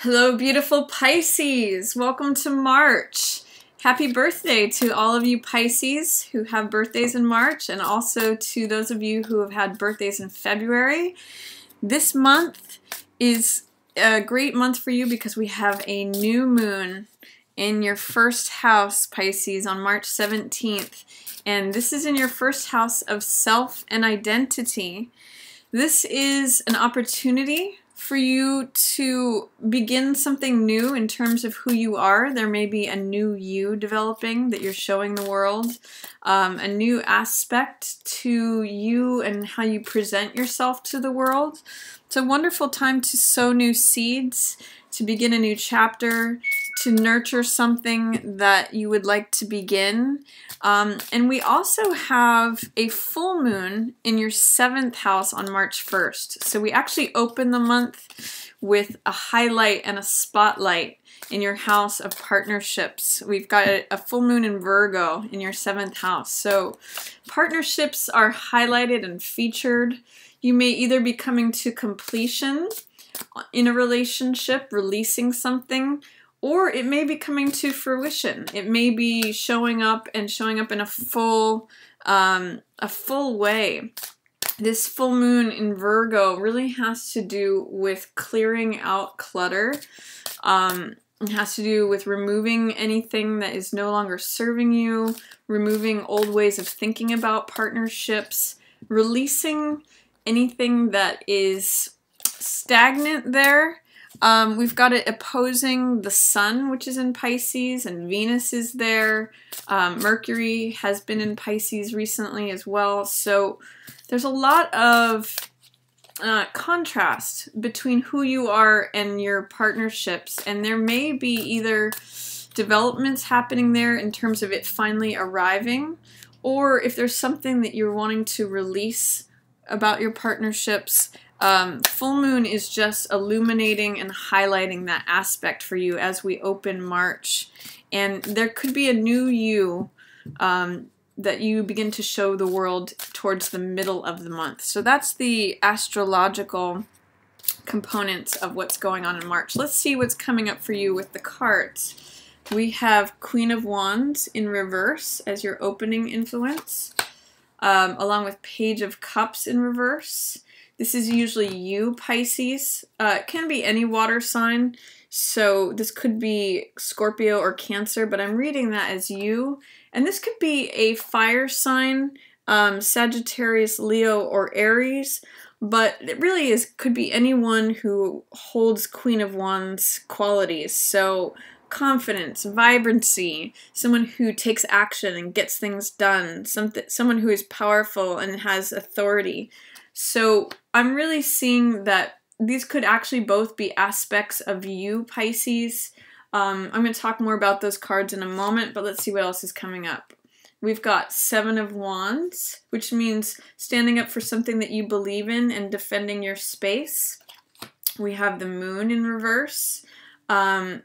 Hello, beautiful Pisces. Welcome to March. Happy birthday to all of you Pisces who have birthdays in March, and also to those of you who have had birthdays in February. This month is a great month for you because we have a new moon in your first house, Pisces, on March 17th. And this is in your first house of self and identity. This is an opportunity for you to begin something new in terms of who you are. There may be a new you developing that you're showing the world, a new aspect to you and how you present yourself to the world. It's a wonderful time to sow new seeds, to begin a new chapter, to nurture something that you would like to begin. And we also have a full moon in your 7th house on March 1st. So we actually open the month with a highlight and a spotlight in your house of partnerships. We've got a full moon in Virgo in your 7th house. So partnerships are highlighted and featured. You may either be coming to completion in a relationship, releasing something, or it may be coming to fruition. It may be showing up in a full way. This full moon in Virgo really has to do with clearing out clutter. It has to do with removing anything that is no longer serving you, removing old ways of thinking about partnerships, releasing anything that is stagnant there. We've got it opposing the sun, which is in Pisces, and Venus is there. Mercury has been in Pisces recently as well. So there's a lot of contrast between who you are and your partnerships. And there may be either developments happening there in terms of it finally arriving, or if there's something that you're wanting to release about your partnerships. Full moon is just illuminating and highlighting that aspect for you as we open March. And there could be a new you that you begin to show the world towards the middle of the month. So that's the astrological components of what's going on in March. Let's see what's coming up for you with the cards. We have Queen of Wands in reverse as your opening influence, along with Page of Cups in reverse. This is usually you, Pisces. It can be any water sign, so this could be Scorpio or Cancer, but I'm reading that as you. And this could be a fire sign, Sagittarius, Leo, or Aries, but it really could be anyone who holds Queen of Wands qualities. So confidence, vibrancy, someone who takes action and gets things done, someone who is powerful and has authority. So I'm really seeing that these could actually both be aspects of you, Pisces. I'm going to talk more about those cards in a moment, but let's see what else is coming up. We've got 7 of Wands, which means standing up for something that you believe in and defending your space. We have the Moon in reverse.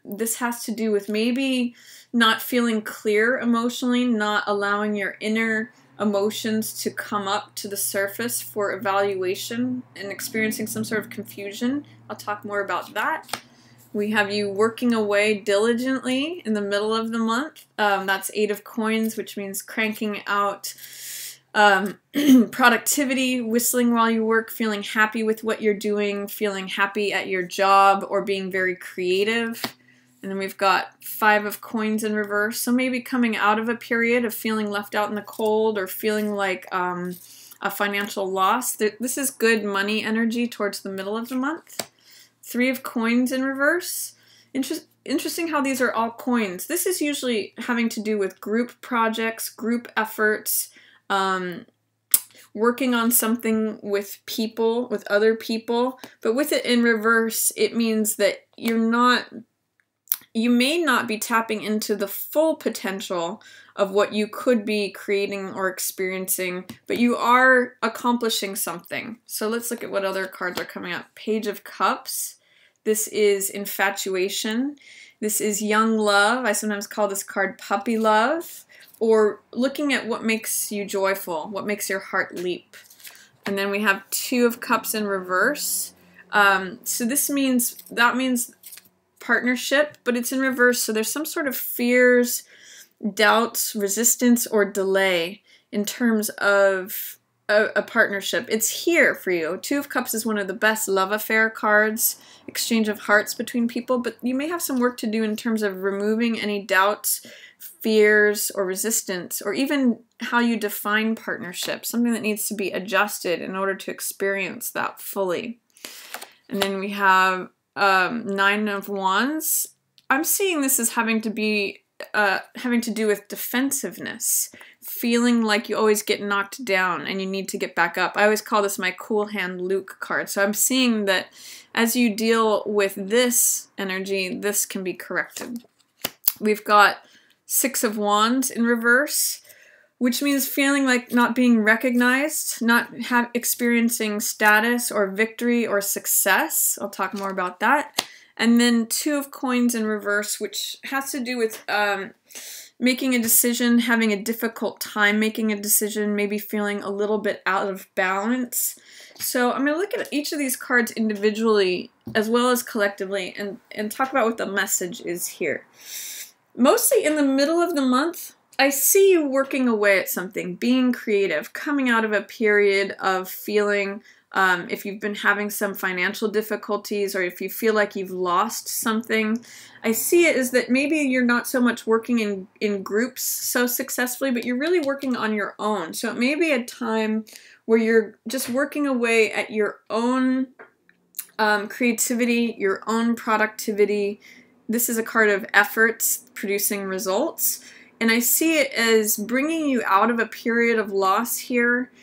This has to do with maybe not feeling clear emotionally, not allowing your inner emotions to come up to the surface for evaluation and experiencing some sort of confusion. I'll talk more about that. We have you working away diligently in the middle of the month. That's 8 of Coins, which means cranking out productivity, whistling while you work, feeling happy with what you're doing, feeling happy at your job, or being very creative. And then we've got 5 of Coins in reverse. So maybe coming out of a period of feeling left out in the cold or feeling like a financial loss. This is good money energy towards the middle of the month. 3 of Coins in reverse. Interesting how these are all coins. This is usually having to do with group projects, group efforts, working on something with people, with other people. But with it in reverse, it means that you may not be tapping into the full potential of what you could be creating or experiencing, but you are accomplishing something. So let's look at what other cards are coming up. Page of Cups. This is infatuation. This is young love. I sometimes call this card puppy love, or looking at what makes you joyful, what makes your heart leap. And then we have 2 of Cups in reverse. So that means partnership, but it's in reverse. So there's some sort of fears, doubts, resistance, or delay in terms of a partnership. It's here for you. Two of Cups is one of the best love affair cards, exchange of hearts between people, but you may have some work to do in terms of removing any doubts, fears, or resistance, or even how you define partnership, something that needs to be adjusted in order to experience that fully. And then we have Nine of Wands. I'm seeing this as having to do with defensiveness, feeling like you always get knocked down and you need to get back up. I always call this my cool hand Luke card. So I'm seeing that as you deal with this energy, this can be corrected. We've got Six of Wands in reverse, which means feeling like not being recognized, not experiencing status or victory or success. I'll talk more about that. And then Two of Coins in reverse, which has to do with making a decision, having a difficult time making a decision, maybe feeling a little bit out of balance. So I'm going to look at each of these cards individually as well as collectively and talk about what the message is here. Mostly in the middle of the month, I see you working away at something, being creative, coming out of a period of feeling, if you've been having some financial difficulties or if you feel like you've lost something. I see it as that maybe you're not so much working in groups so successfully, but you're really working on your own. So it may be a time where you're just working away at your own creativity, your own productivity. This is a card of efforts producing results. And I see it as bringing you out of a period of loss here,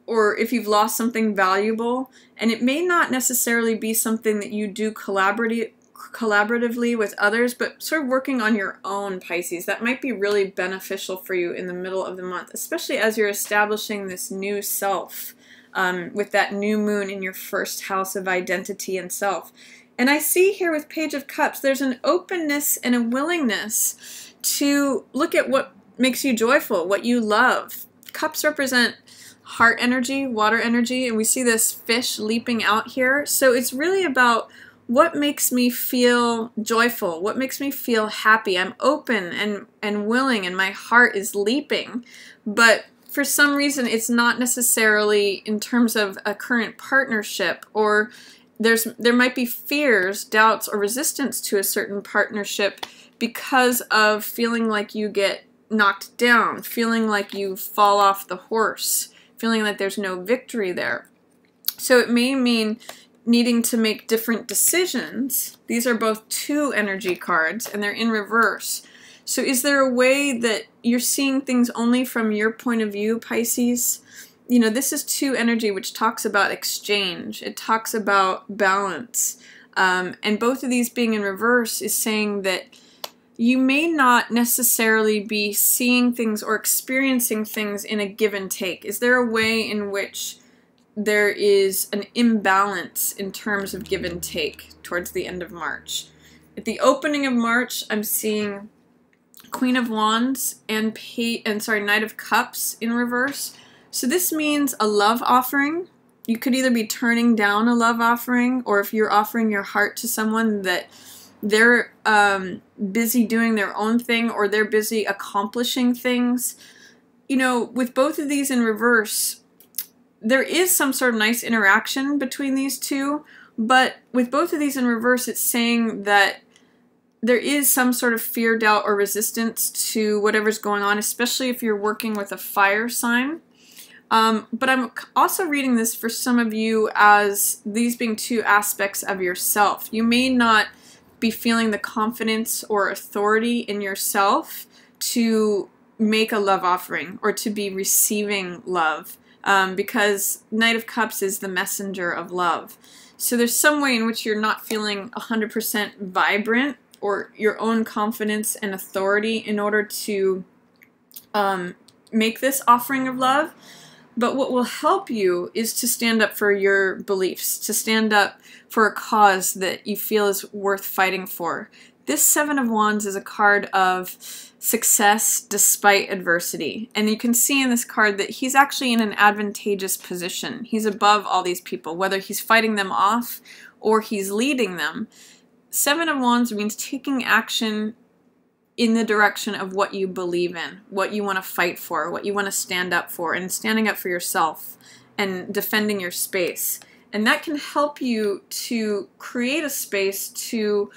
or if you've lost something valuable. And it may not necessarily be something that you do collaboratively with others, but sort of working on your own, Pisces. That might be really beneficial for you in the middle of the month, especially as you're establishing this new self with that new moon in your first house of identity and self. And I see here with Page of Cups, there's an openness and a willingness to look at what makes you joyful, what you love. Cups represent heart energy, water energy, and we see this fish leaping out here. So it's really about what makes me feel joyful, what makes me feel happy. I'm open and willing, and my heart is leaping. But for some reason, it's not necessarily in terms of a current partnership, or there might be fears, doubts, or resistance to a certain partnership because of feeling like you get knocked down, feeling like you fall off the horse, feeling like there's no victory there. So it may mean needing to make different decisions. These are both two energy cards, and they're in reverse. So is there a way that you're seeing things only from your point of view, Pisces? You know, this is two energy, which talks about exchange. It talks about balance. And both of these being in reverse is saying that you may not necessarily be seeing things or experiencing things in a give and take. Is there a way in which there is an imbalance in terms of give and take towards the end of March? At the opening of March, I'm seeing Queen of Wands and Knight of Cups in reverse. So this means a love offering. You could either be turning down a love offering, or if you're offering your heart to someone that they're busy doing their own thing, or they're busy accomplishing things. You know, with both of these in reverse, there is some sort of nice interaction between these two, but with both of these in reverse, it's saying that there is some sort of fear, doubt, or resistance to whatever's going on, especially if you're working with a fire sign. But I'm also reading this for some of you as these being two aspects of yourself. You may not be feeling the confidence or authority in yourself to make a love offering or to be receiving love, because Knight of Cups is the messenger of love. So there's some way in which you're not feeling 100% vibrant or your own confidence and authority in order to make this offering of love. But what will help you is to stand up for your beliefs, to stand up for a cause that you feel is worth fighting for. This Seven of Wands is a card of success despite adversity. And you can see in this card that he's actually in an advantageous position. He's above all these people, whether he's fighting them off or he's leading them. Seven of Wands means taking action in the direction of what you believe in, what you want to fight for, what you want to stand up for, and standing up for yourself and defending your space. And that can help you to create a space to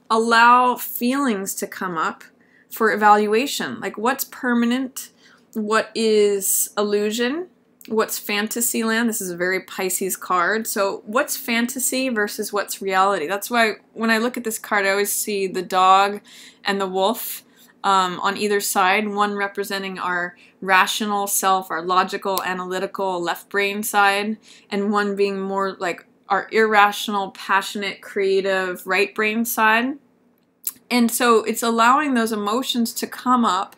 allow feelings to come up for evaluation. Like, what's permanent, what is illusion, what's fantasy land. This is a very Pisces card. So what's fantasy versus what's reality? That's why when I look at this card, I always see the dog and the wolf on either side, one representing our rational self, our logical, analytical, left brain side, and one being more like our irrational, passionate, creative, right brain side. And so it's allowing those emotions to come up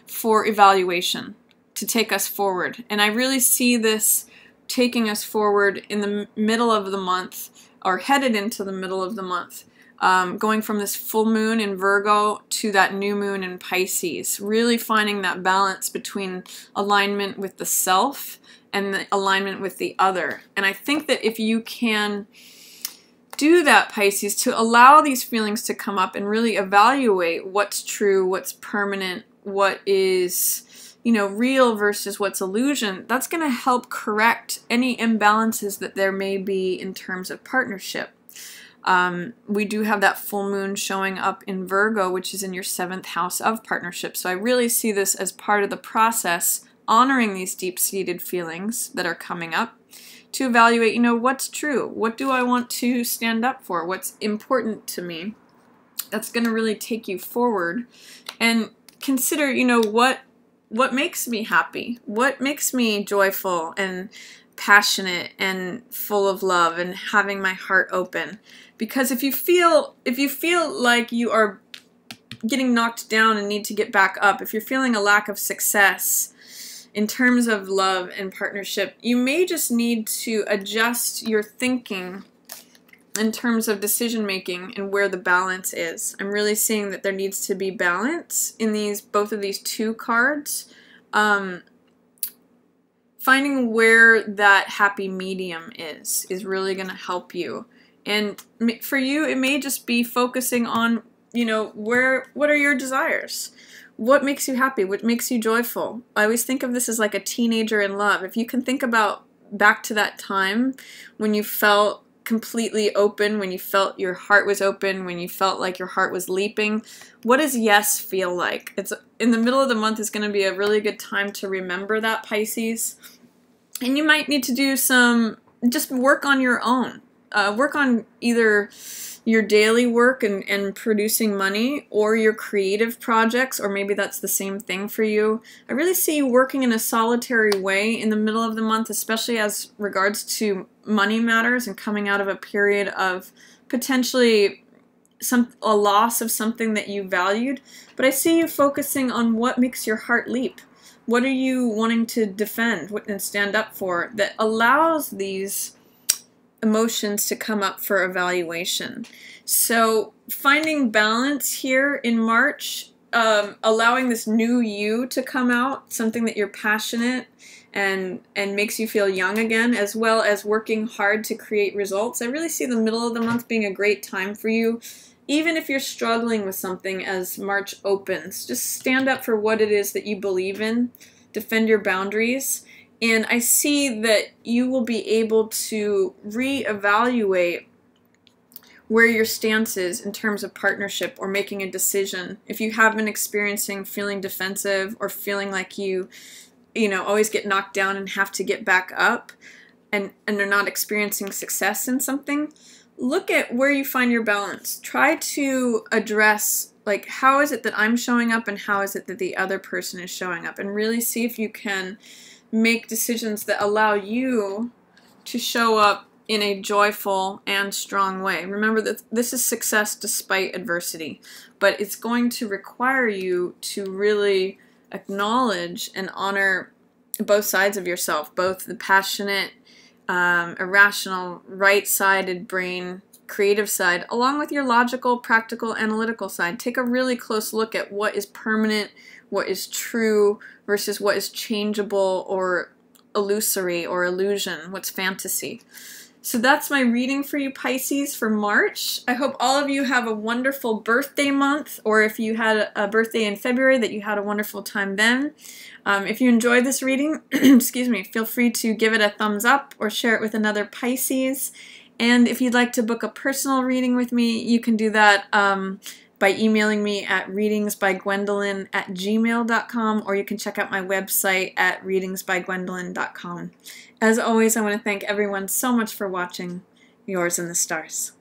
for evaluation, to take us forward. And I really see this taking us forward in the middle of the month, or headed into the middle of the month, going from this full moon in Virgo to that new moon in Pisces, really finding that balance between alignment with the self and the alignment with the other. And I think that if you can do that, Pisces, to allow these feelings to come up and really evaluate what's true, what's permanent, what is, you know, real versus what's illusion, that's going to help correct any imbalances that there may be in terms of partnership. We do have that full moon showing up in Virgo, which is in your 7th house of partnership. So I really see this as part of the process, honoring these deep-seated feelings that are coming up to evaluate, you know, what's true? What do I want to stand up for? What's important to me? That's going to really take you forward. And consider, you know, what makes me happy? What makes me joyful and passionate and full of love and having my heart open? Because if you feel like you are getting knocked down and need to get back up, if you're feeling a lack of success in terms of love and partnership, you may just need to adjust your thinking in terms of decision making and where the balance is. I'm really seeing that there needs to be balance in both of these two cards. Finding where that happy medium is really going to help you. And for you, it may just be focusing on, you know, what are your desires? What makes you happy? What makes you joyful? I always think of this as like a teenager in love. If you can think about back to that time when you felt completely open, when you felt your heart was open, when you felt like your heart was leaping, what does yes feel like? It's in the middle of the month is going to be a really good time to remember that, Pisces. And you might need to do just work on your own. Work on either your daily work and producing money, or your creative projects, or maybe that's the same thing for you. I really see you working in a solitary way in the middle of the month, especially as regards to money matters and coming out of a period of potentially a loss of something that you valued. But I see you focusing on what makes your heart leap. What are you wanting to defend and stand up for that allows these emotions to come up for evaluation? So finding balance here in March, allowing this new you to come out, something that you're passionate and makes you feel young again, as well as working hard to create results. I really see the middle of the month being a great time for you. Even if you're struggling with something as March opens, just stand up for what it is that you believe in, defend your boundaries. And I see that you will be able to reevaluate where your stance is in terms of partnership or making a decision. If you have been experiencing feeling defensive or feeling like you always get knocked down and have to get back up and are not experiencing success in something, look at where you find your balance. Try to address, like, how is it that I'm showing up and how is it that the other person is showing up, and really see if you can make decisions that allow you to show up in a joyful and strong way. Remember that this is success despite adversity, but it's going to require you to really acknowledge and honor both sides of yourself, both the passionate, irrational, right-sided brain, creative side, along with your logical, practical, analytical side. Take a really close look at what is permanent, what is true, versus what is changeable or illusory or illusion, what's fantasy. So that's my reading for you, Pisces, for March. I hope all of you have a wonderful birthday month, or if you had a birthday in February, that you had a wonderful time then. If you enjoyed this reading, excuse me, feel free to give it a thumbs up or share it with another Pisces. And if you'd like to book a personal reading with me, you can do that by emailing me at readingsbygwendolyn@gmail.com, or you can check out my website at readingsbygwendolyn.com. As always, I want to thank everyone so much for watching. Yours in the stars.